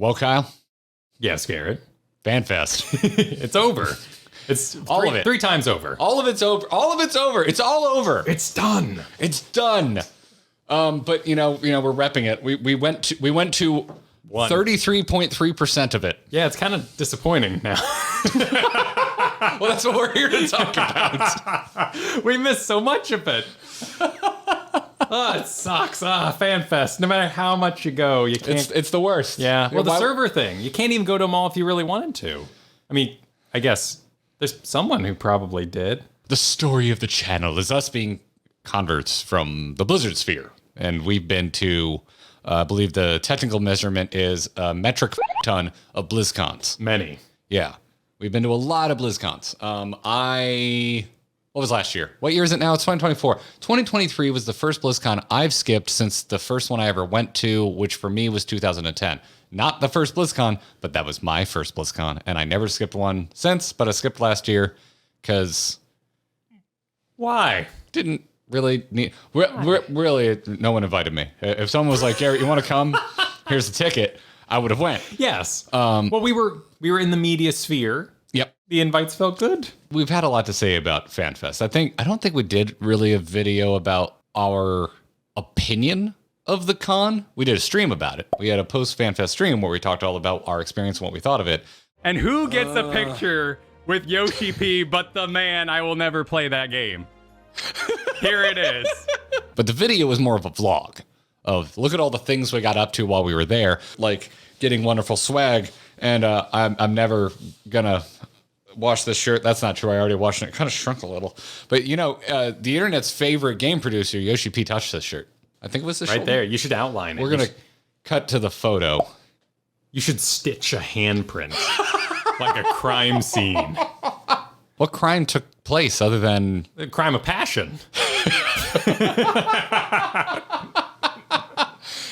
Well, Kyle, Yes, Garrett. FanFest. It's over. It's All of it. 3 times over. All of it's over. All of it's over. It's all over. It's done. It's done. But we're repping it. We went to 33.3% of it. Yeah, it's kind of disappointing now. Well, that's what we're here to talk about. We missed so much of it. It sucks. FanFest. No matter how much you go, you can't. It's the worst. Yeah. Well, the server thing. You can't even go to them all if you really wanted to. I mean, I guess there's someone who probably did. The story of the channel is us being converts from the Blizzard sphere. And we've been to, I believe the technical measurement is a metric ton of BlizzCons. Many. Yeah. We've been to a lot of BlizzCons. What was last year? What year is it now? It's 2024. 2023 was the first BlizzCon I've skipped since the first one I ever went to, which for me was 2010. Not the first BlizzCon, but that was my first BlizzCon. And I never skipped one since, but I skipped last year because... Why? Didn't really need... Really, no one invited me. If someone was like, Garrett, you want to come? Here's the ticket. I would have went. Yes. Well, we were in the media sphere. Yep. The invites felt good. We've had a lot to say about FanFest. I don't think we did really a video about our opinion of the con. We did a stream about it. We had a post FanFest stream where we talked all about our experience and what we thought of it. And who gets a picture with Yoshi P but the man I will never play that game? Here it is. But the video was more of a vlog of look at all the things we got up to while we were there, like getting wonderful swag. And I'm never gonna wash this shirt. That's not true. I already washed it. It kind of shrunk a little. But the internet's favorite game producer, Yoshi P, touched this shirt. I think it was this Right shoulder. there. You should outline it. We're gonna cut to the photo. You should stitch a handprint like a crime scene. What crime took place other than The crime of passion.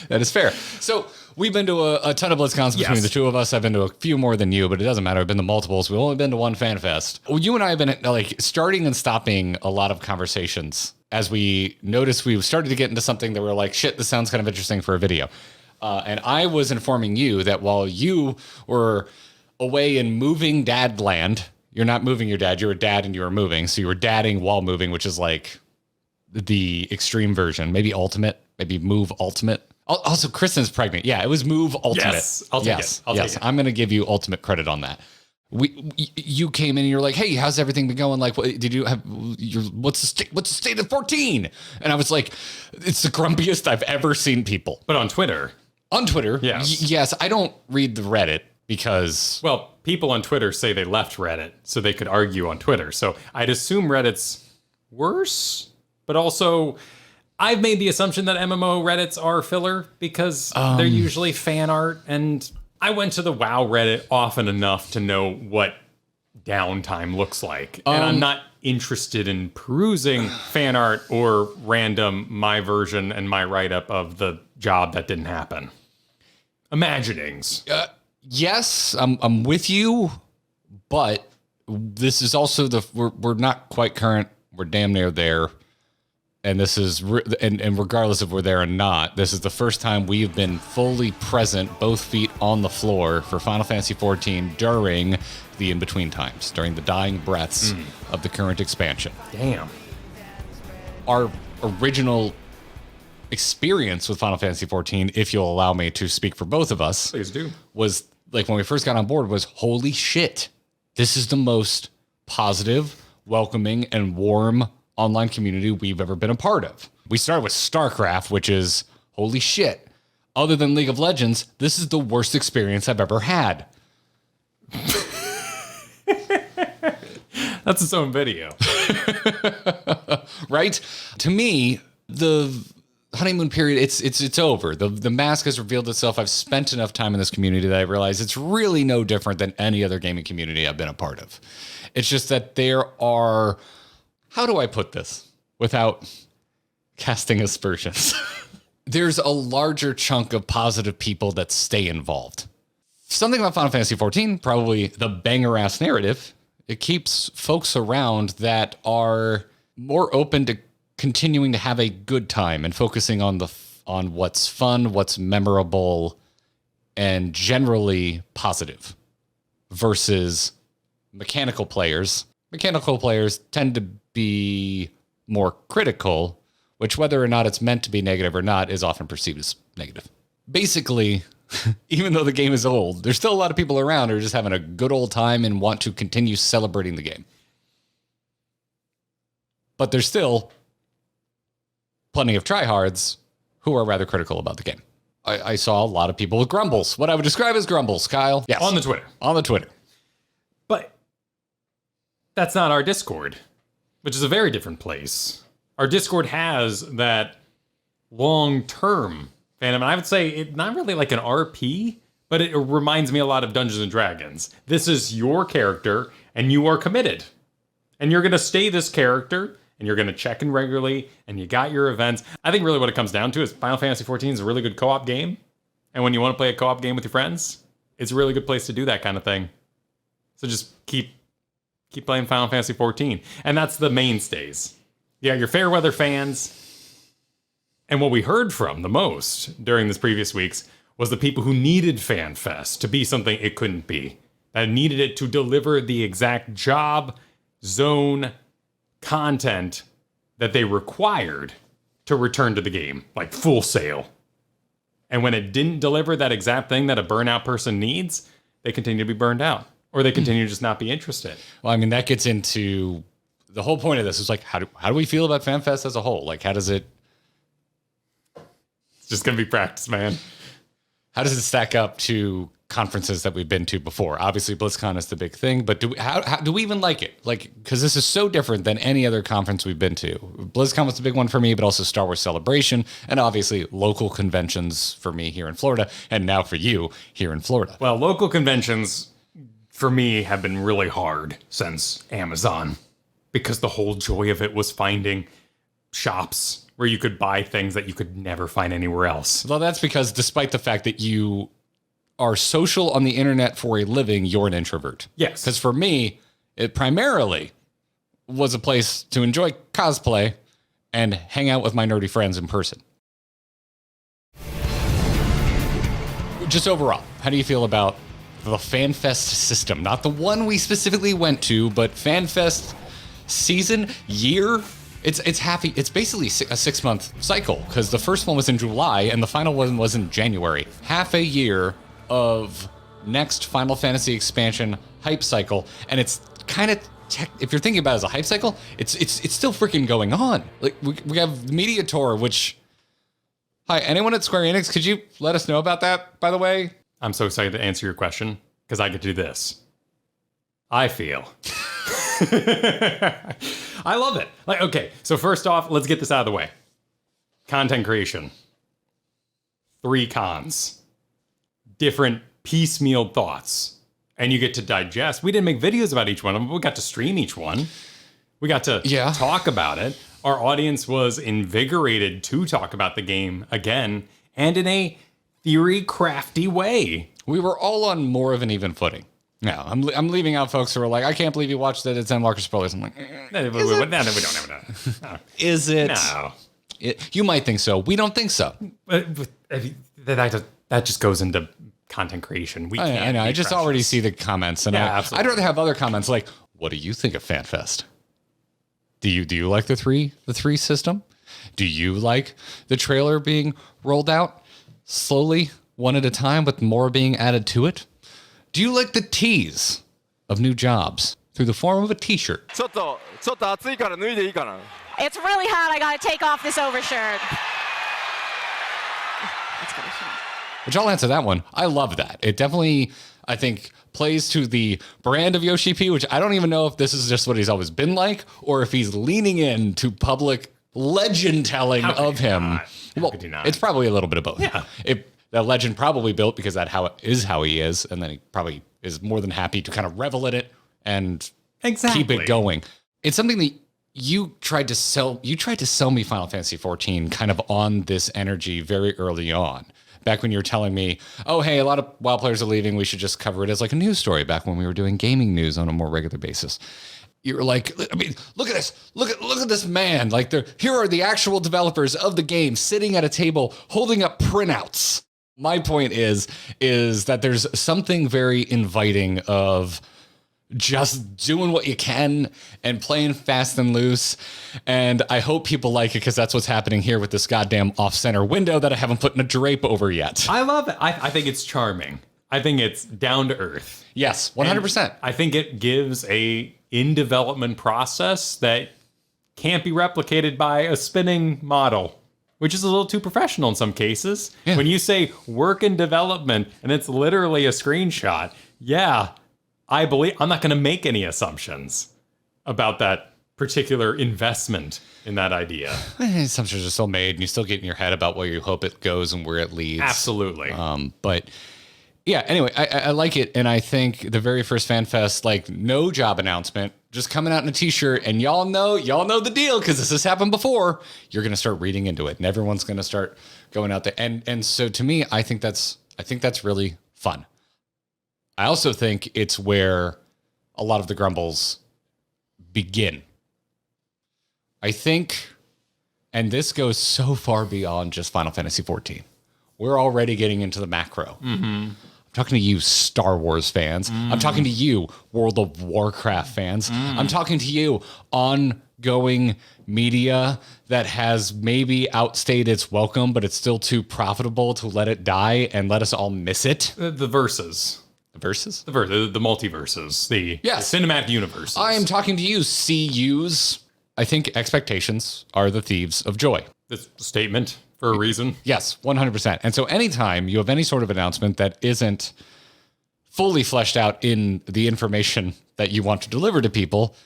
that is fair. So we've been to a ton of BlizzCons between Yes. the two of us. I've been to a few more than you, but it doesn't matter. I've been to multiples. We've only been to one FanFest. Well, you and I have been like starting and stopping a lot of conversations as we noticed we started to get into something that we're like, shit, this sounds kind of interesting for a video. And I was informing you that while you were away in moving dad land, you're not moving your dad, you're a dad and you were moving. So you were dadding while moving, which is like the extreme version, maybe ultimate, maybe move ultimate. Also, Kristen's pregnant. Yeah, it was move ultimate. Yes, I'll take it. I'll take it. I'm going to give you ultimate credit on that. You came in and you're like, hey, how's everything been going? Like, what did you have? What's the state of 14? And I was like, it's the grumpiest I've ever seen people. But on Twitter. On Twitter, Yes. Yes, I don't read the Reddit because... Well, people on Twitter say they left Reddit so they could argue on Twitter. So I'd assume Reddit's worse, but also I've made the assumption that MMO Reddits are filler because they're usually fan art. And I went to the WoW Reddit often enough to know what downtime looks like. And I'm not interested in perusing fan art or random my version and my write-up of the job that didn't happen. Imaginings. Yes, I'm with you, but this is also we're not quite current. We're damn near there. And this is, and regardless if we're there or not, this is the first time we've been fully present, both feet on the floor for Final Fantasy XIV during the in-between times, during the dying breaths of the current expansion. Damn. Our original experience with Final Fantasy XIV, if you'll allow me to speak for both of us, Please do. was like when we first got on board was, holy shit, this is the most positive, welcoming, and warm online community we've ever been a part of. We started with StarCraft, which is, holy shit, other than League of Legends, this is the worst experience I've ever had. That's its own video. Right? To me, the honeymoon period, it's over. The mask has revealed itself. I've spent enough time in this community that I realize it's really no different than any other gaming community I've been a part of. It's just that there are, how do I put this without casting aspersions? There's a larger chunk of positive people that stay involved. Something about Final Fantasy XIV, probably the banger-ass narrative, it keeps folks around that are more open to continuing to have a good time and focusing on what's fun, what's memorable, and generally positive versus mechanical players. Mechanical players tend to be more critical, which whether or not it's meant to be negative or not is often perceived as negative. Basically, even though the game is old, there's still a lot of people around who are just having a good old time and want to continue celebrating the game. But there's still plenty of tryhards who are rather critical about the game. I saw a lot of people with grumbles, what I would describe as grumbles, Kyle. Yes. On the Twitter. On the Twitter. But that's not our Discord, which is a very different place. Our Discord has that long-term fandom. And I would say it's not really like an RP, but it reminds me a lot of Dungeons and Dragons. This is your character, and you are committed. And you're going to stay this character, and you're going to check in regularly, and you got your events. I think really what it comes down to is Final Fantasy XIV is a really good co-op game. And when you want to play a co-op game with your friends, it's a really good place to do that kind of thing. So just keep playing Final Fantasy XIV. And that's the mainstays. Yeah, your fair weather fans. And what we heard from the most during this previous weeks was the people who needed FanFest to be something it couldn't be. That needed it to deliver the exact job, zone, content that they required to return to the game, like Full Sail. And when it didn't deliver that exact thing that a burnout person needs, they continue to be burned out, or they continue to just not be interested. Well, I mean, that gets into the whole point of this is like, how do we feel about FanFest as a whole? Like, how does it... It's just going to be practice, man. How does it stack up to conferences that we've been to before? Obviously, BlizzCon is the big thing, but how do we even like it? Like, because this is so different than any other conference we've been to. BlizzCon was the big one for me, but also Star Wars Celebration, and obviously local conventions for me here in Florida, and now for you here in Florida. Well, local conventions for me have been really hard since Amazon, because the whole joy of it was finding shops where you could buy things that you could never find anywhere else. Well, that's because despite the fact that you are social on the internet for a living, you're an introvert. Yes. Because for me, it primarily was a place to enjoy cosplay and hang out with my nerdy friends in person. Just overall, how do you feel about the FanFest system? Not the one we specifically went to, but FanFest season, year. It's basically a 6-month cycle, because the first one was in July and the final one was in January. Half a year of next Final Fantasy expansion hype cycle, and it's kind of if you're thinking about it as a hype cycle, it's still freaking going on. Like we have Media Tour, which hi, anyone at Square Enix, could you let us know about that, by the way? I'm so excited to answer your question because I get to do this. I feel. I love it. Like, okay, so first off, let's get this out of the way. Content creation. 3 cons. Different piecemeal thoughts. And you get to digest. We didn't make videos about each one of them, but we got to stream each one. We got to talk about it. Our audience was invigorated to talk about the game again, and in a theory-crafty way. We were all on more of an even footing. No, I'm leaving out folks who are like, I can't believe you watched it. It's Zen Larker spoilers. I'm like, no, we don't have that. No. Is it? No. You might think so. We don't think so. That just goes into content creation. We can't. I know. I just already see the comments, and I'd rather have other comments like, "What do you think of FanFest? Do you like the three system? Do you like the trailer being rolled out slowly, one at a time, with more being added to it? Do you like the tease of new jobs through the form of a T-shirt?" It's really hot. I gotta take off this overshirt. Which I'll answer that one. I love that. It definitely, I think, plays to the brand of Yoshi P, which I don't even know if this is just what he's always been like, or if he's leaning into public legend telling of him. Well, it's probably a little bit of both. Yeah. That legend probably built because that how he is, and then he probably is more than happy to kind of revel in it and keep it going. It's something that you tried to sell. You tried to sell me Final Fantasy XIV kind of on this energy very early on. Back when you were telling me, oh, hey, a lot of WoW players are leaving, we should just cover it as like a news story, back when we were doing gaming news on a more regular basis. You were like, I mean, look at this. Look at this man. Like, here are the actual developers of the game sitting at a table holding up printouts My point is that there's something very inviting of just doing what you can and playing fast and loose. And I hope people like it because that's what's happening here with this goddamn off-center window that I haven't put in a drape over yet. I love it. I think it's charming. I think it's down to earth. Yes, 100%. And I think it gives a in-development process that can't be replicated by a spinning model, which is a little too professional in some cases. Yeah. When you say work in development and it's literally a screenshot, yeah, I believe I'm not going to make any assumptions about that particular investment in that idea. Assumptions are still made, and you still get in your head about where you hope it goes and where it leads. Absolutely. But yeah, anyway, I like it, and I think the very first FanFest, like no job announcement, just coming out in a t-shirt, and y'all know the deal because this has happened before. You're going to start reading into it, and everyone's going to start going out there, and so to me, I think that's really fun. I also think it's where a lot of the grumbles begin. I think, and this goes so far beyond just Final Fantasy XIV. We're already getting into the macro. Mm-hmm. I'm talking to you, Star Wars fans. I'm talking to you, World of Warcraft fans. I'm talking to you, ongoing media that has maybe outstayed its welcome, but it's still too profitable to let it die and let us all miss it. The verses. Verses? The multiverses. The Yes. cinematic universes. I am talking to you, CUs. I think expectations are the thieves of joy. This statement for a reason. Yes, 100%. And so anytime you have any sort of announcement that isn't fully fleshed out in the information that you want to deliver to people,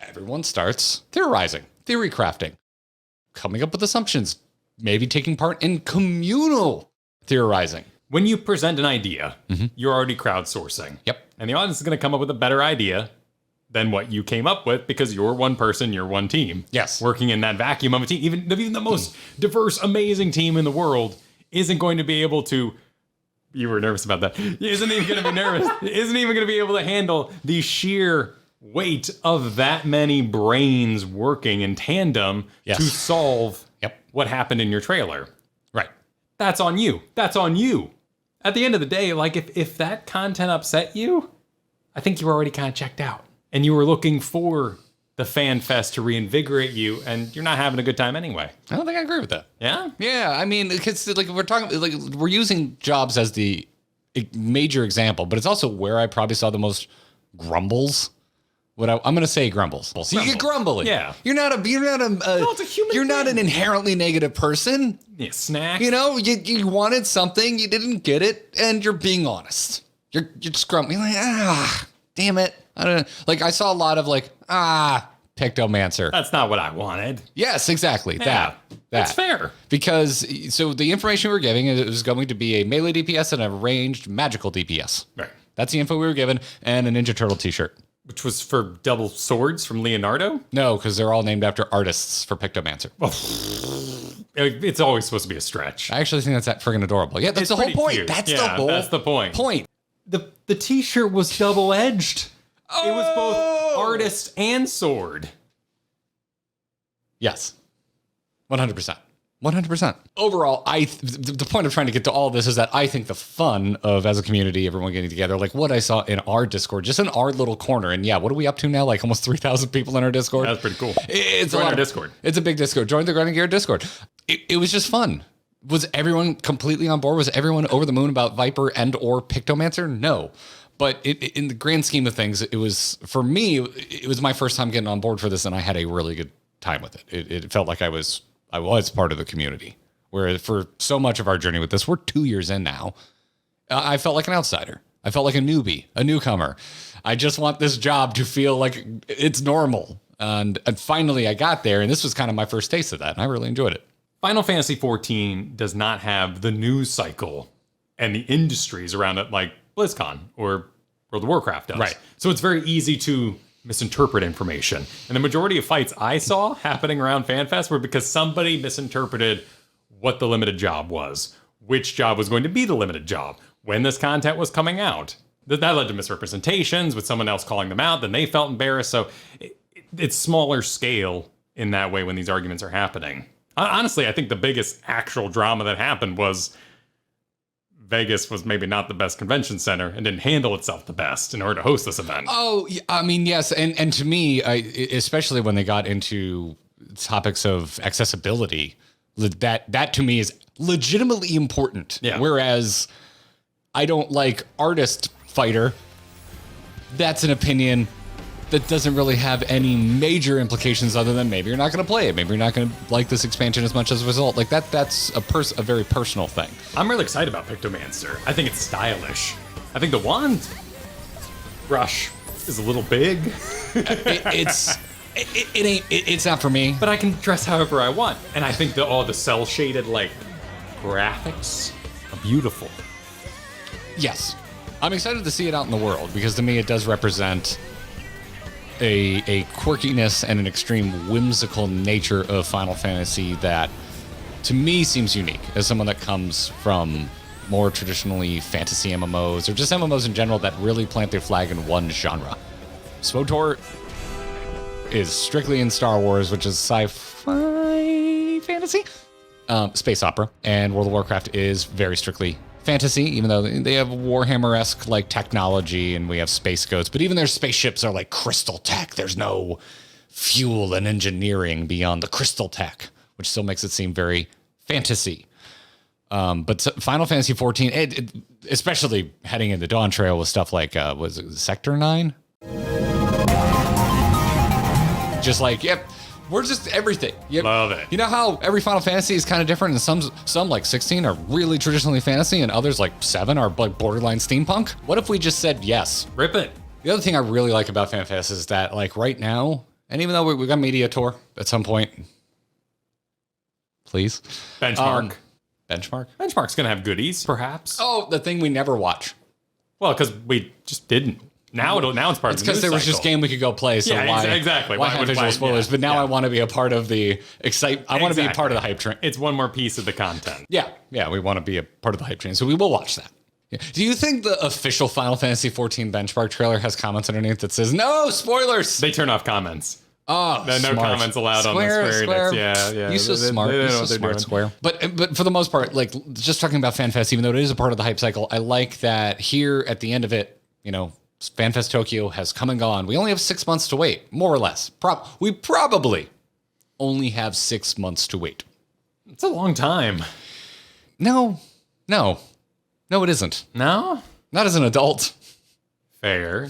everyone starts theorizing, theory crafting, coming up with assumptions, maybe taking part in communal theorizing. When you present an idea, you're already crowdsourcing. Yep. And the audience is going to come up with a better idea than what you came up with because you're one person, you're one team. Yes. Working in that vacuum of a team. Even the most diverse, amazing team in the world isn't going to be able to. You were nervous about that. Isn't even going to be nervous. Isn't even going to be able to handle the sheer weight of that many brains working in tandem to solve what happened in your trailer. Right. That's on you. That's on you. At the end of the day, like if that content upset you, I think you were already kind of checked out. And you were looking for the fan fest to reinvigorate you, and you're not having a good time anyway. I don't think I agree with that. Yeah? Yeah, I mean, because like we're using jobs as the major example, but it's also where I probably saw the most grumbles. I'm going to say grumbles. So you get grumbly. Yeah. You're not a it's a human you're not thing. an inherently negative person. Yeah, snacks. You know, you wanted something, you didn't get it, and you're being honest. You're just grumpy. You're like, damn it. I don't know. Like I saw a lot of Pictomancer. That's not what I wanted. Yes, exactly. Yeah, that's fair. Because so the information we were giving is it was going to be a melee DPS and a ranged magical DPS. Right. That's the info we were given, and a Ninja Turtle t-shirt. Which was for double swords from Leonardo? No, because they're all named after artists for Pictomancer. It's always supposed to be a stretch. I actually think that's friggin' adorable. Yeah, that's the whole pretty point. cute. That's Yeah, that's the point. Point. The t-shirt was double-edged. Oh! It was both artist and sword. Yes. 100%. 100%. Overall, the point of trying to get to all this is that I think the fun of, as a community, everyone getting together, like what I saw in our Discord, just in our little corner. And yeah, what are we up to now? Like almost 3,000 people in our Discord. That's pretty cool. It's Join a lot our of Discord. It's a big Discord. Join the Grinding Gear Discord. It was just fun. Was everyone completely on board? Was everyone over the moon about Viper and or Pictomancer? No. But in the grand scheme of things, it was, for me, it was my first time getting on board for this, and I had a really good time with it. It felt like I was part of the community. Where for so much of our journey with this, we're 2 years in now. I felt like an outsider. I felt like a newbie, a newcomer. I just want this job to feel like it's normal. And finally I got there, and this was kind of my first taste of that, and I really enjoyed it. Final Fantasy XIV does not have the news cycle and the industries around it like BlizzCon or World of Warcraft does. Right. So it's very easy to misinterpret information. And the majority of fights I saw happening around FanFest were because somebody misinterpreted what the limited job was, which job was going to be the limited job, when this content was coming out. That led to misrepresentations with someone else calling them out, then they felt embarrassed. So it's smaller scale in that way when these arguments are happening. Honestly, I think the biggest actual drama that happened was Vegas was maybe not the best convention center and didn't handle itself the best in order to host this event. Oh, I mean, yes. And to me, especially when they got into topics of accessibility, that to me is legitimately important. Yeah. Whereas I don't like artist fighter. That's an opinion that doesn't really have any major implications other than maybe you're not going to play it. Maybe you're not going to like this expansion as much as a result. Like that's a very personal thing. I'm really excited about Pictomancer. I think it's stylish. I think the wand brush is a little big, It's not for me. but I can dress however I want. And I think all the cell shaded like graphics are beautiful. Yes. I'm excited to see it out in the world because to me it does represent a quirkiness and an extreme whimsical nature of Final Fantasy that to me seems unique as someone that comes from more traditionally fantasy MMOs or just MMOs in general that really plant their flag in one genre. SWTOR is strictly in Star Wars, which is sci-fi fantasy, space opera, and World of Warcraft is very strictly fantasy, even though they have Warhammer-esque like technology and we have space goats, but even their spaceships are like crystal tech. There's no fuel and engineering beyond the crystal tech, which still makes it seem very fantasy. But Final Fantasy XIV, especially heading into Dawn Trail with stuff like, was it Sector 9? Just like, yep. We're just everything. Love it. You know how every Final Fantasy is kind of different, and some like 16 are really traditionally fantasy, and others like 7 are like borderline steampunk? What if we just said yes? Rip it. The other thing I really like about FanFest is that like right now, and even though we got Media Tour at some point, please. Benchmark. Benchmark? Benchmark's going to have goodies, perhaps. Oh, the thing we never watch. Well, because we just didn't. Now it's part of the news because there was just cycle. game we could go play. So Yeah, why exactly. Why Why have would- visual why- spoilers? yeah, But now yeah. I want to be a part of the I want to be a part of the hype train. It's one more piece of the content. Yeah, we want to be a part of the hype train, so we will watch that. Yeah. Do you think the official Final Fantasy XIV benchmark trailer has comments underneath that says no spoilers? They turn off comments. Oh, No smart. comments allowed on the Square Enix. Yeah. You so They smart. don't You know so what they're smart, doing. Square. But for the most part, like just talking about FanFest, even though it is a part of the hype cycle, I like that here at the end of it, you know, FanFest Tokyo has come and gone. We only have 6 months to wait, more or less. We probably only have 6 months to wait. It's a long time. No, it isn't. No? Not as an adult. Fair.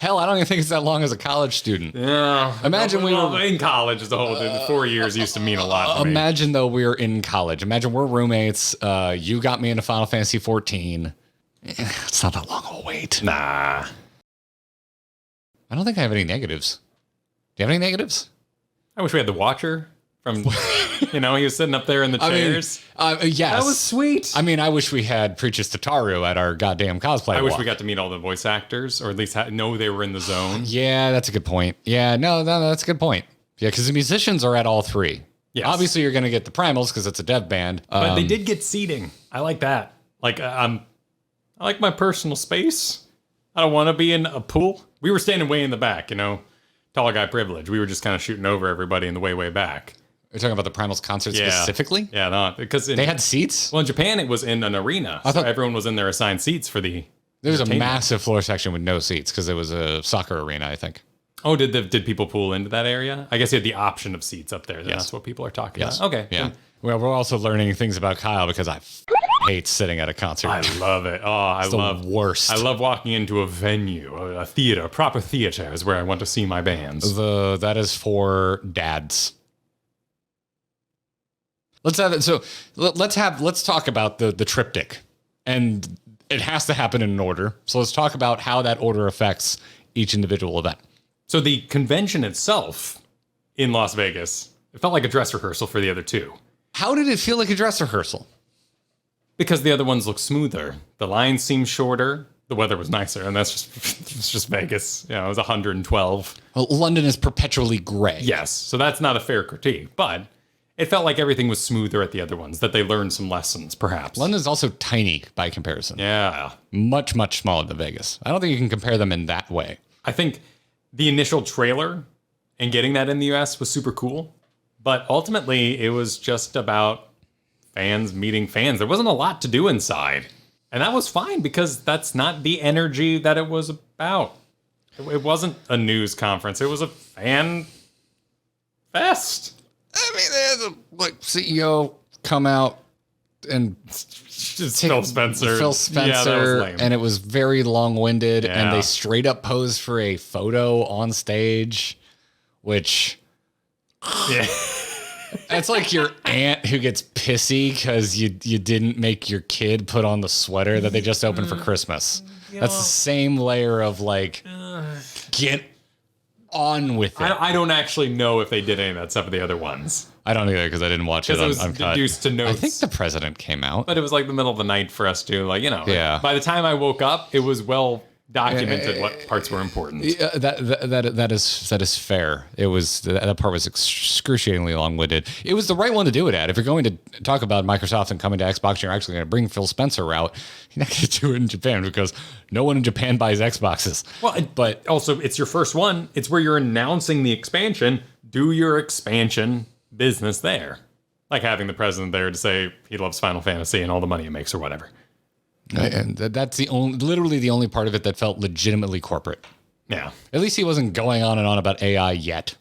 Hell, I don't even think it's that long as a college student. Yeah. Imagine we were in college. The whole 4 years used to mean a lot to me. Imagine though we were in college. Imagine we're roommates. You got me into Final Fantasy 14. It's not that long of a wait. Nah. I don't think I have any negatives. Do you have any negatives? I wish we had the Watcher from, he was sitting up there in the chairs. Yes. That was sweet. I mean, I wish we had Preaches Tataru at our goddamn cosplay I wish walk. we got to meet all the voice actors, or at least know they were in the zone. Yeah, that's a good point. Yeah, no, that's a good point. Yeah, because the musicians are at all three. Yes. Obviously, you're going to get the primals because it's a dev band. But they did get seating. I like that. Like, I like my personal space. I don't want to be in a pool. We were standing way in the back, tall guy privilege. We were just kind of shooting over everybody in the way back. You're talking about the primals concert specifically? Yeah, no, because They had seats? well, in Japan, it was in an arena. So everyone was in their assigned seats for the There was a entertainment. massive floor section with no seats because it was a soccer arena, I think. Oh, did people pool into that area? I guess you had the option of seats up there. Then That's what people are talking about. Okay. Yeah. then Well, we're also learning things about Kyle because I hate sitting at a concert. I love it. Oh, I the love worst. I love walking into a venue, a theater, a proper theater is where I want to see my bands. That is for dads. Let's have it. So let's talk about the triptych, and it has to happen in an order. So let's talk about how that order affects each individual event. So the convention itself in Las Vegas, it felt like a dress rehearsal for the other two. How did it feel like a dress rehearsal? Because the other ones look smoother. The lines seem shorter. The weather was nicer, and that's just it's just Vegas. It was 112. Well, London is perpetually gray. Yes, so that's not a fair critique, but it felt like everything was smoother at the other ones, that they learned some lessons, perhaps. London's also tiny by comparison. Yeah. Much, much smaller than Vegas. I don't think you can compare them in that way. I think the initial trailer and getting that in the US was super cool, but ultimately it was just about fans meeting fans. There wasn't a lot to do inside. And that was fine because that's not the energy that it was about. It wasn't a news conference. It was a fan fest. I mean, they had the CEO come out and Just Phil Spencer. Phil Yeah, Spencer, that was lame. and it was very long-winded, and Yeah. they straight up posed for a photo on stage, which Yeah. it's like your aunt who gets pissy because you didn't make your kid put on the sweater that they just opened for Christmas. That's the same layer of like, get on with it. I don't actually know if they did any of that stuff with the other ones. I don't either because I didn't watch it Because it was uncut. deduced to notes. I think the president came out. But it was like the middle of the night for us to, like, Yeah. By the time I woke up, it was well documented what parts were important. Yeah, that is fair. It was that part was excruciatingly long-winded. It was the right one to do it at. If you're going to talk about Microsoft and coming to Xbox, and you're actually going to bring Phil Spencer out. You're not going to do it in Japan because no one in Japan buys Xboxes. Well, but also it's your first one. It's where you're announcing the expansion. Do your expansion business there, like having the president there to say he loves Final Fantasy and all the money it makes or whatever. And that's literally the only part of it that felt legitimately corporate. Yeah. At least he wasn't going on and on about AI yet.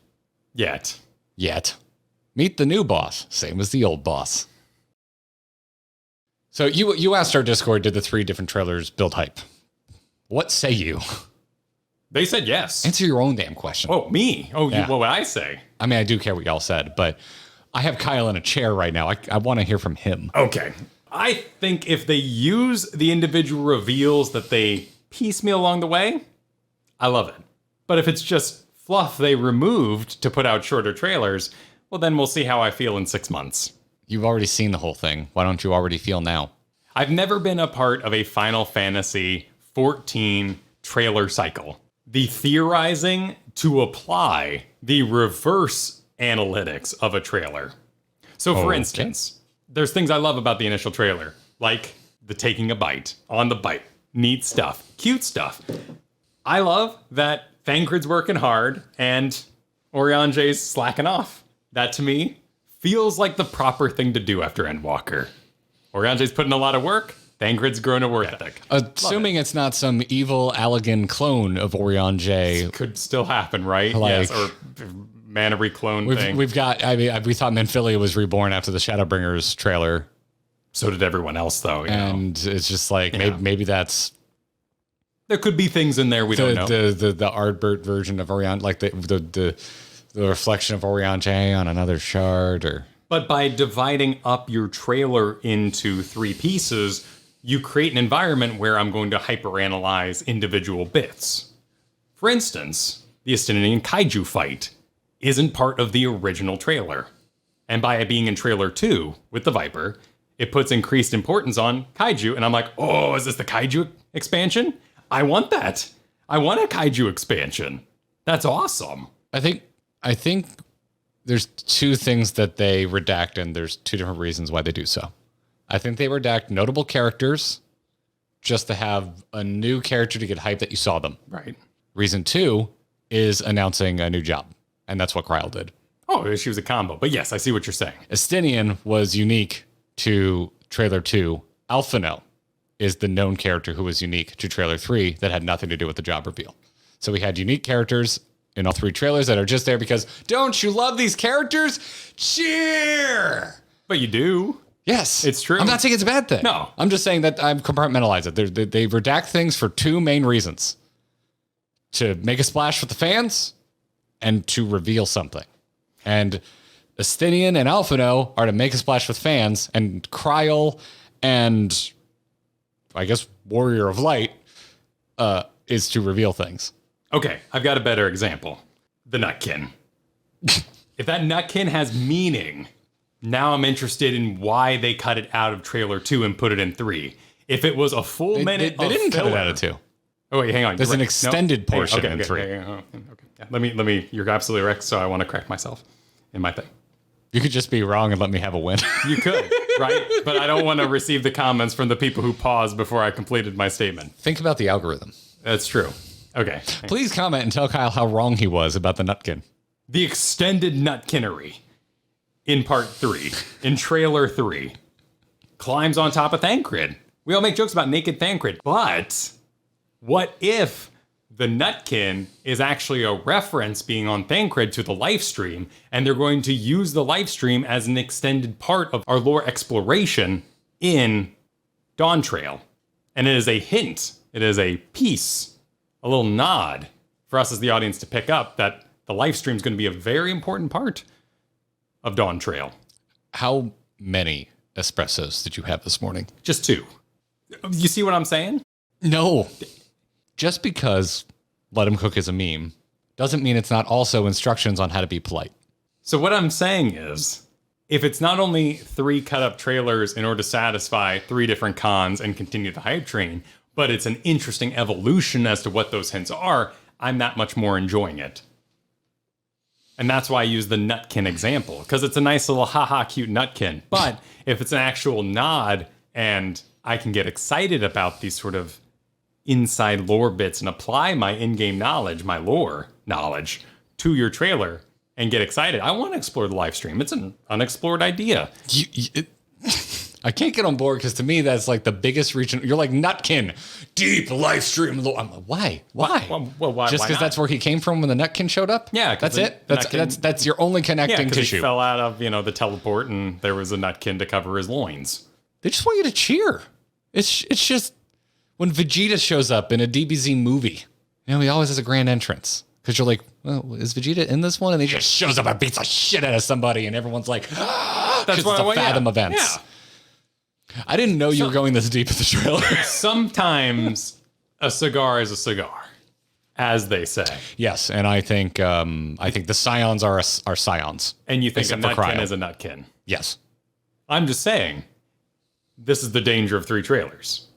Yet. Meet the new boss, same as the old boss. So you asked our Discord, did the 3 different trailers build hype? What say you? They said yes. Answer your own damn question. Oh, me? Oh, Yeah. what would I say? I mean, I do care what y'all said, but I have Kyle in a chair right now. I want to hear from him. Okay. I think if they use the individual reveals that they piecemeal along the way, I love it. But if it's just fluff they removed to put out shorter trailers, well, then we'll see how I feel in 6 months. You've already seen the whole thing. Why don't you already feel now? I've never been a part of a Final Fantasy 14 trailer cycle. The theorizing to apply the reverse analytics of a trailer. So for instance, there's things I love about the initial trailer, like the taking a bite, on the bite, neat stuff, cute stuff. I love that Thancred's working hard and Oriange's slacking off. That to me feels like the proper thing to do after Endwalker. Oriange's putting a lot of work, Thancred's growing a work ethic. Assuming it's not some evil Allegan clone of Oriange. Could still happen, right? Like- yes, or mana reclone thing. We've got, I mean, we thought Menphilia was reborn after the Shadowbringers trailer. So did everyone else, though. You know? And it's just like, Yeah. maybe that's There could be things in there we don't know. the Ardbert version of Orion, like the reflection of Oriange on another shard, or But by dividing up your trailer into 3 pieces, you create an environment where I'm going to hyperanalyze individual bits. For instance, the Estinian kaiju fight isn't part of the original trailer. And by it being in trailer 2 with the Viper, it puts increased importance on kaiju. And I'm like, oh, is this the kaiju expansion? I want that. I want a kaiju expansion. That's awesome. I think there's 2 things that they redact, and there's 2 different reasons why they do so. I think they redact notable characters just to have a new character to get hype that you saw them. Right. Reason 2 is announcing a new job, and that's what Kryle did. Oh, she was a combo. But yes, I see what you're saying. Estinian was unique to trailer 2. Alphino is the known character who was unique to trailer 3 that had nothing to do with the job reveal. So we had unique characters in all 3 trailers that are just there because, don't you love these characters? Cheer! But you do. Yes. It's true. I'm not saying it's a bad thing. No. I'm just saying that I've compartmentalized it. They redact things for 2 main reasons. To make a splash with the fans and to reveal something. And Estinian and Alphino are to make a splash with fans, and Kryle and I guess Warrior of Light is to reveal things. Okay, I've got a better example. The Nutkin. If that Nutkin has meaning, now I'm interested in why they cut it out of trailer 2 and put it in 3. If it was a full minute They of didn't cut it filler- out of 2. Oh wait, hang on. There's You're an right. extended portion okay, in okay, 3. Okay. Yeah. Let me. You're absolutely right. So I want to correct myself in my thing. You could just be wrong and let me have a win. You could, right? But I don't want to receive the comments from the people who paused before I completed my statement. Think about the algorithm. That's true. Okay. Please comment and tell Kyle how wrong he was about the Nutkin. The extended Nutkinnery in part 3, in trailer 3. climbs on top of Thancred. We all make jokes about naked Thancred, but what if the Nutkin is actually a reference being on Thancred to the live stream, and they're going to use the live stream as an extended part of our lore exploration in Dawn Trail. And it is a hint, it is a piece, a little nod for us as the audience to pick up that the live stream is going to be a very important part of Dawn Trail. How many espressos did you have this morning? Just 2. You see what I'm saying? No. Just because let him cook is a meme doesn't mean it's not also instructions on how to be polite. So what I'm saying is, if it's not only 3 cut up trailers in order to satisfy 3 different cons and continue the hype train, but it's an interesting evolution as to what those hints are, I'm that much more enjoying it. And that's why I use the Nutkin example, because it's a nice little haha cute Nutkin. But if it's an actual nod and I can get excited about these sort of inside lore bits and apply my in-game knowledge, my lore knowledge, to your trailer and get excited, I want to explore the live stream. It's an unexplored idea. I can't get on board because to me that's like the biggest region. You're like Nutkin, deep live stream. I'm like, why? Well, why? Just why because not? that's where he came from when the Nutkin showed up? Yeah, 'cause that's the it. Nutkin- That's your only Yeah, connecting because he tissue. fell out of, the teleport and there was a Nutkin to cover his loins. They just want you to cheer. It's just when Vegeta shows up in a DBZ movie, he always has a grand entrance. Because you're like, well, is Vegeta in this one? And he just shows up and beats the shit out of somebody, and everyone's like, That's it's what I the want. Fathom events. Yeah. I didn't know you were going this deep in the trailer. Sometimes a cigar is a cigar, as they say. Yes, and I think the Scions are Scions. And you think Except a for Nutkin Cryo. is a Nutkin. Yes. I'm just saying, this is the danger of 3 trailers.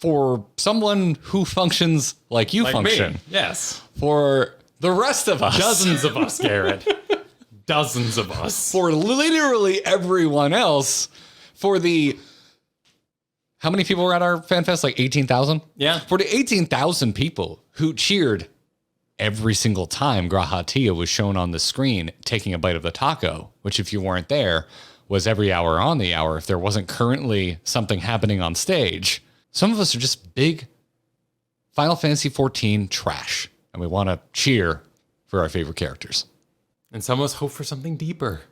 For someone who functions like you Like function. me. Yes. For the rest of us. Dozens of us, Garrett. Dozens of us. For literally everyone else. For the... How many people were at our fan fest? Like 18,000? Yeah. For the 18,000 people who cheered every single time Grahatia was shown on the screen taking a bite of the taco, which if you weren't there, was every hour on the hour if there wasn't currently something happening on stage. Some of us are just big Final Fantasy XIV trash, and we want to cheer for our favorite characters. And some of us hope for something deeper.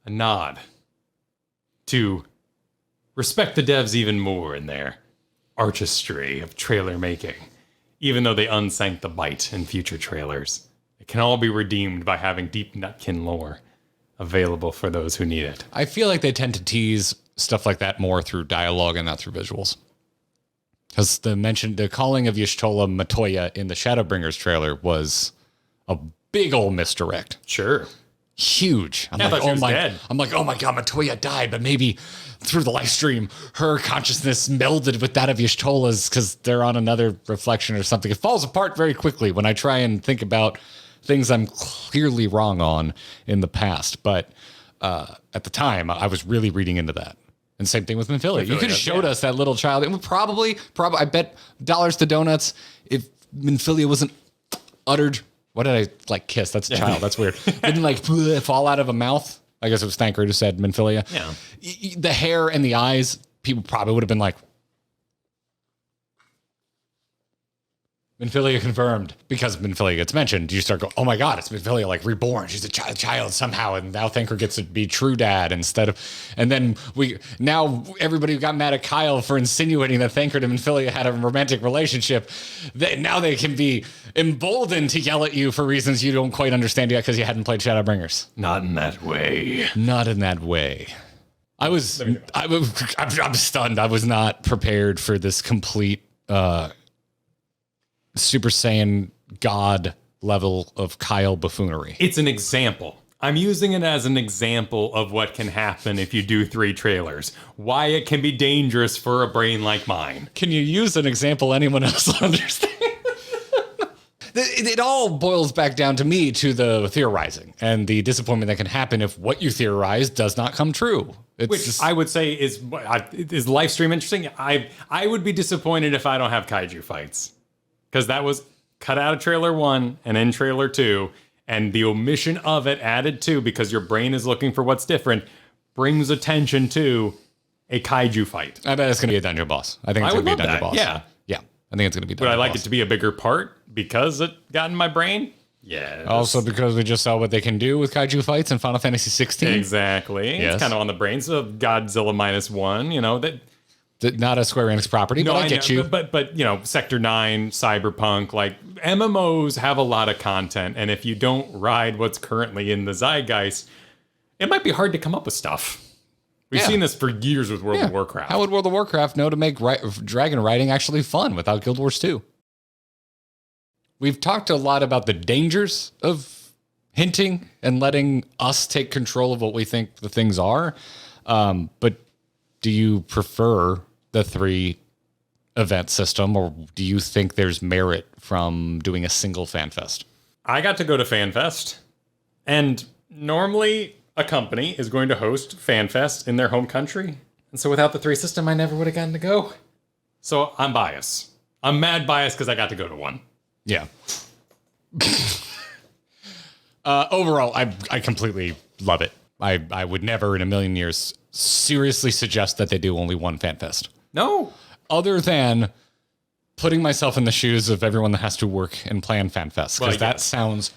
A nod to respect the devs even more in their artistry of trailer making. Even though they unsank the bite in future trailers, it can all be redeemed by having deep Nutkin lore available for those who need it. I feel like they tend to tease stuff like that more through dialogue and not through visuals. Because the calling of Y'shtola Matoya in the Shadowbringers trailer was a big old misdirect. Sure. Huge. I'm Yeah, I thought she was dead. I'm like, oh my god, Matoya died, but maybe through the live stream, her consciousness melded with that of Y'shtola's because they're on another reflection or something. It falls apart very quickly when I try and think about things I'm clearly wrong on in the past. But at the time, I was really reading into that. And same thing with Minfilia. You could have showed us that little child. It would probably, I bet dollars to donuts if Minfilia wasn't uttered. What did I like kiss? That's a child. That's weird. Didn't like fall out of a mouth. I guess it was Thancred who said Minfilia. Yeah. The hair and the eyes, people probably would have been like, Minfilia confirmed. Because Minfilia gets mentioned, you start going, oh my god, it's Minfilia like reborn. She's a child somehow, and now Thancred gets to be true dad instead of. And then now everybody got mad at Kyle for insinuating that Thancred and Minfilia had a romantic relationship. Now they can be emboldened to yell at you for reasons you don't quite understand yet because you hadn't played Shadowbringers. Not in that way. Not in that way. I'm stunned. I was not prepared for this complete Super Saiyan God level of Kyle buffoonery. It's an example. I'm using it as an example of what can happen if you do 3 trailers. Why it can be dangerous for a brain like mine. Can you use an example anyone else will understand? It all boils back down to me to the theorizing and the disappointment that can happen if what you theorize does not come true. Which I would say is live stream interesting. I would be disappointed if I don't have kaiju fights. Because that was cut out of trailer 1 and in trailer 2, and the omission of it added to because your brain is looking for what's different brings attention to a kaiju fight. I bet it's going to be a dungeon boss. I think it's going to be a dungeon boss. Yeah. Yeah. I think it's going to be a dungeon Would I like boss. it to be a bigger part because it got in my brain? Yeah. Also because we just saw what they can do with kaiju fights in Final Fantasy 16. Exactly. Yes. It's kind of on the brains of Godzilla -1, you know, that Not a Square Enix property, but I get know, you. But you know, Sector 9, Cyberpunk, like MMOs have a lot of content, and if you don't ride what's currently in the zeitgeist, it might be hard to come up with stuff. We've Yeah. seen this for years with World of Warcraft. How would World of Warcraft know to make dragon riding actually fun without Guild Wars 2? We've talked a lot about the dangers of hinting and letting us take control of what we think the things are. But do you prefer the 3 event system, or do you think there's merit from doing a single FanFest? I got to go to FanFest, and normally a company is going to host FanFest in their home country. And so without the 3 system, I never would have gotten to go. So I'm biased. I'm mad biased because I got to go to one. Yeah. Overall, I completely love it. I would never in a million years seriously suggest that they do only one FanFest. No. Other than putting myself in the shoes of everyone that has to work and plan FanFest, because Well, that yes. sounds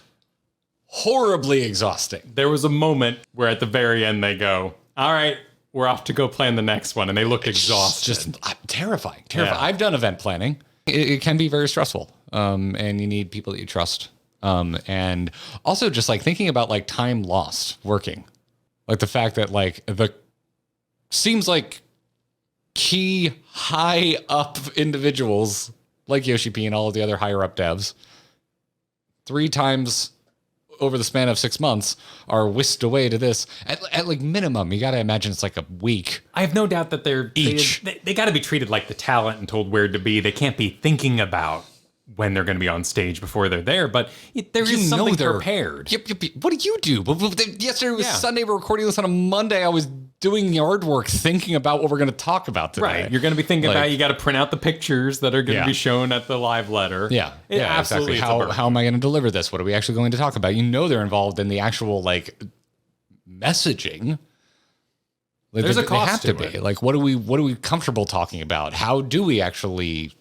horribly exhausting. There was a moment where at the very end they go, all right, we're off to go plan the next one. And they looked exhausted. Just terrifying. Yeah. I've done event planning. It can be very stressful. And you need people that you trust. And also just like thinking about like time lost working, like the fact that like seems like key high up individuals like Yoshi P and all of the other higher up devs 3 times over the span of 6 months are whisked away to this at like minimum. You got to imagine it's like a week. I have no doubt that they're Each. They got to be treated like the talent and told where to be. They can't be thinking about when they're going to be on stage before they're there, but there is something prepared. Yep. What do you do? Yesterday was Yeah. Sunday. We're recording this on a Monday. I was doing yard work, thinking about what we're going to talk about today. Right. You're going to be thinking Like- about, you got to print out the pictures that are going to Yeah. be shown at the live letter. Yeah, Absolutely. exactly. How am I going to deliver this? What are we actually going to talk about? You know, they're involved in the actual like messaging. Like, There's a they cost have to to be. it. Like, what are we comfortable talking about? How do we actually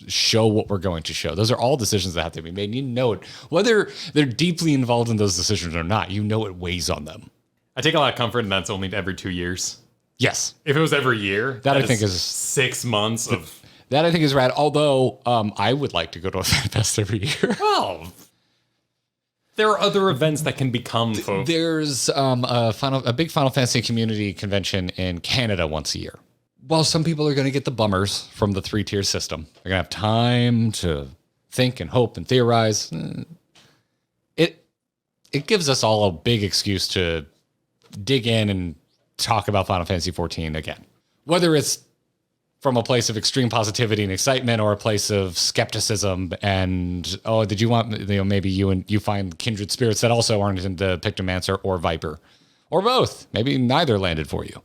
show what we're going to show? Those are all decisions that have to be made. You know it, whether they're deeply involved in those decisions or not. You know it weighs on them. I take a lot of comfort in that's only every 2 years. Yes, If it was every year, That I think is- 6 months of. that I think is rad. Although I would like to go to a fan fest every year. Well, there are other events that can become folks. There's a big Final Fantasy community convention in Canada once a year. While some people are going to get the bummers from the 3-tier system, they're going to have time to think and hope and theorize. It gives us all a big excuse to dig in and talk about Final Fantasy 14 again. Whether it's from a place of extreme positivity and excitement or a place of skepticism and, oh, did you want, maybe you find kindred spirits that also aren't into Pictomancer or Viper or both. Maybe neither landed for you.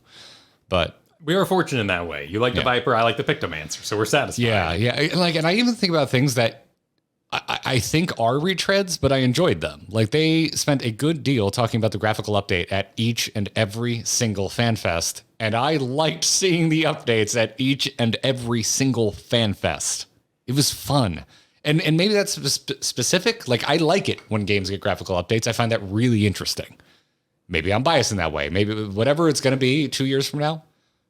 But We are fortunate in that way. You like the Viper, I like the Pictomancer, so we're satisfied. yeah. And I even think about things that I think are retreads, but I enjoyed them. Like they spent a good deal talking about the graphical update at each and every single FanFest, and I liked seeing the updates at each and every single FanFest. It was fun. And maybe that's specific. Like I like it when games get graphical updates. I find that really interesting. Maybe I'm biased in that way. Maybe whatever it's going to be 2 years from now,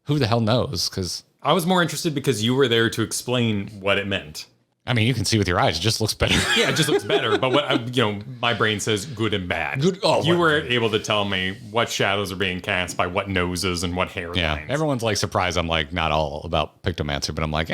who the hell knows? Because I was more interested because you were there to explain what it meant. I mean, you can see with your eyes, it just looks better. Yeah, it just looks better. But what my brain says good and bad. Good- oh, you what- were able to tell me what shadows are being cast by what noses and what hairlines. Yeah, everyone's like surprised. I'm like not all about Pictomancer, but I'm like,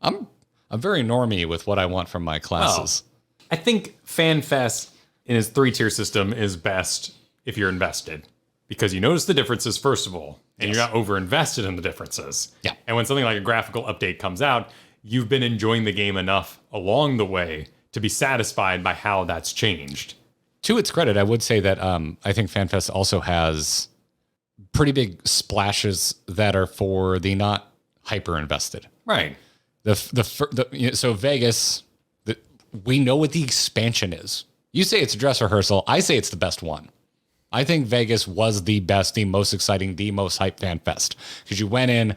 I'm very normie with what I want from my classes. I think FanFest in his 3-tier system is best if you're invested because you notice the differences first of all, and you're not over invested in the differences. Yeah. And when something like a graphical update comes out, you've been enjoying the game enough along the way to be satisfied by how that's changed. To its credit, I would say that I think FanFest also has pretty big splashes that are for the not hyper invested. Right. So Vegas, we know what the expansion is. You say it's a dress rehearsal. I say it's the best one. I think Vegas was the best, the most exciting, the most hype fan fest because you went in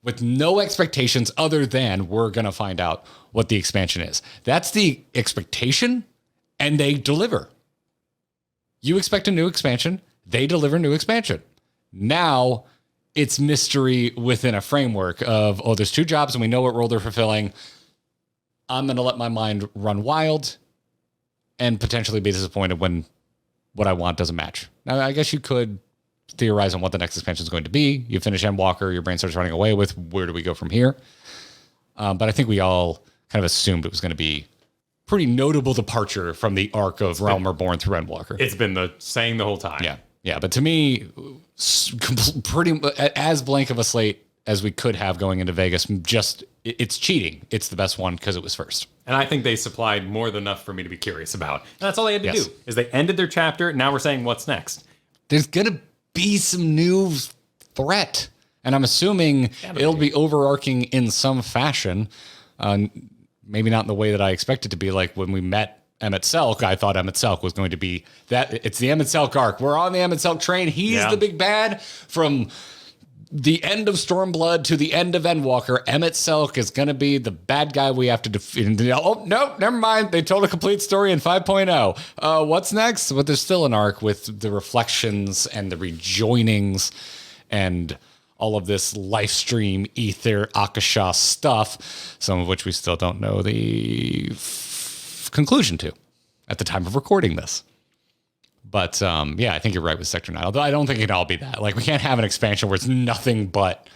with no expectations other than we're going to find out what the expansion is. That's the expectation, and they deliver. You expect a new expansion, they deliver new expansion. Now it's mystery within a framework of, oh, there's 2 jobs and we know what role they're fulfilling. I'm going to let my mind run wild and potentially be disappointed when what I want doesn't match. Now, I guess you could theorize on what the next expansion is going to be. You finish Endwalker, your brain starts running away with where do we go from here? But I think we all kind of assumed it was going to be pretty notable departure from the arc of Realm Reborn through Endwalker. It's been the saying the whole time. Yeah. But to me, pretty as blank of a slate as we could have going into Vegas. Just it's cheating. It's the best one because it was first. And I think they supplied more than enough for me to be curious about. And that's all they had to Yes. do is they ended their chapter. Now we're saying what's next. There's gonna be some new threat, and I'm assuming it'll be overarching in some fashion. Maybe not in the way that I expect it to be. Like when we met Emmett Selk, I thought Emmett Selk was going to be that. It's the Emmett Selk arc. We're on the Emmett Selk train. He's the big bad from the end of Stormblood to the end of Endwalker. Emmett Selk is going to be the bad guy we have to defeat. Oh, no, never mind. They told a complete story in 5.0. What's next? But there's still an arc with the reflections and the rejoinings and all of this live stream, ether, Akasha stuff, some of which we still don't know the conclusion to at the time of recording this. But I think you're right with Sector 9, although I don't think it can all be that. Like, we can't have an expansion where it's nothing but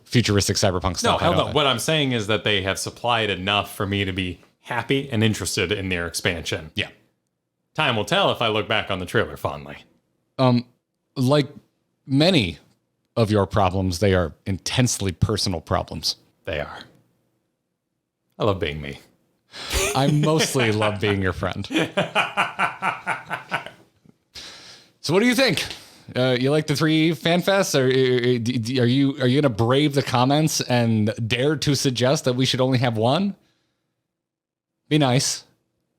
futuristic cyberpunk stuff. No, what I'm saying is that they have supplied enough for me to be happy and interested in their expansion. Yeah. Time will tell if I look back on the trailer fondly. Like many of your problems, they are intensely personal problems. They are. I love being me. I mostly love being your friend. So what do you think? You like the 3 fan fests? Are you going to brave the comments and dare to suggest that we should only have one? Be nice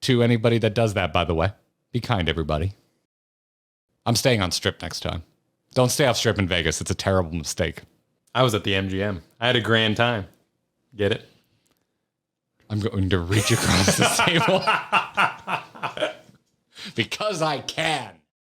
to anybody that does that, by the way. Be kind, everybody. I'm staying on Strip next time. Don't stay off Strip in Vegas. It's a terrible mistake. I was at the MGM. I had a grand time. Get it? I'm going to reach across the table because I can.